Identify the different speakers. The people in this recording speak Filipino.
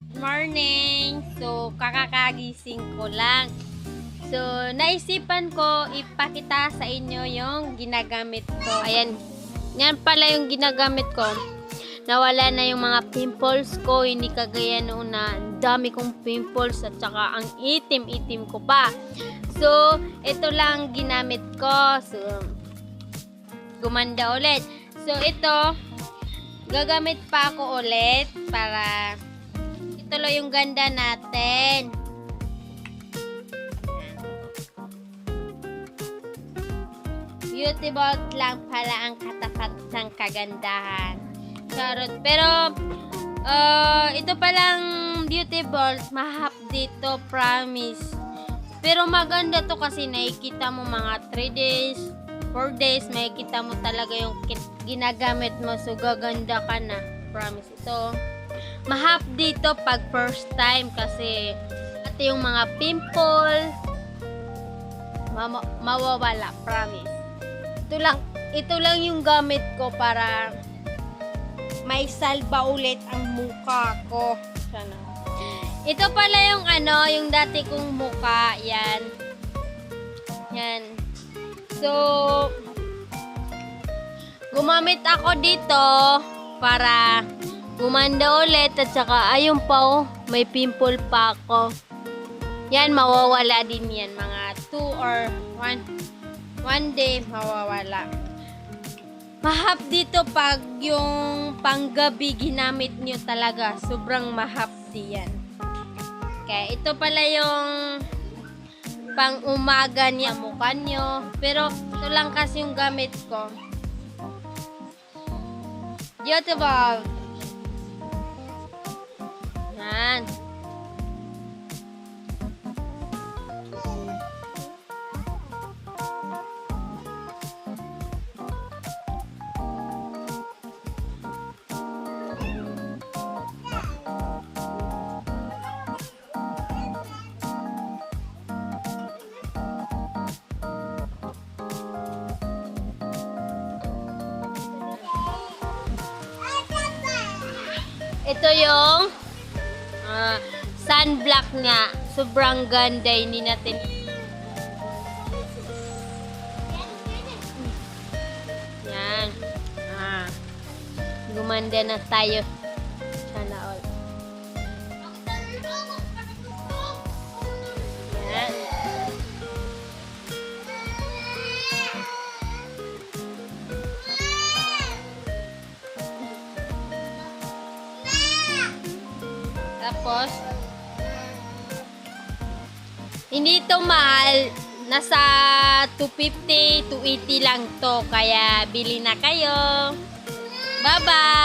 Speaker 1: Morning! So, kakakagising ko lang. So, naisipan ko ipakita sa inyo yung ginagamit ko. Ayan. Yan pala yung ginagamit ko. Nawala na yung mga pimples ko. Hindi kagaya noon na ang dami kong pimples at saka ang itim-itim ko pa. So, ito lang ginamit ko. So, gumanda ulit. So, ito, gagamit pa ako ulit para ituloy yung ganda natin. Beautiful lang pala ang katapat ng kagandahan. Charot. Pero, ito palang beautiful, mahap dito, promise. Pero maganda to kasi nakikita mo mga 3 days, 4 days, makikita mo talaga yung ginagamit mo. So, gaganda ka na. Promise. Ito, mahap dito pag first time kasi ito yung mga pimple, mawawala. Promise. Ito lang yung gamit ko para may salba ulit ang mukha ko. Sana. Ito pala yung yung dati kong mukha. Yan. Yan. So, gumamit ako dito para gumanda ulit at saka ayun pa may pimple pa ako. Yan, mawawala din yan. Mga 2 or 1 day mawawala. Mahap dito pag yung panggabi ginamit nyo talaga. Sobrang mahap diyan. Kaya ito pala yung pang umaga niya mukha nyo. Pero ito lang kasi yung gamit ko. Beautiful. Yan. Ito yung sunblock niya. Sobrang ganda. Hindi natin yan. Gumanda na tayo. Sana all. Yan. Tapos, hindi ito mahal. Nasa 250, 280 lang to. Kaya, bili na kayo. Bye-bye!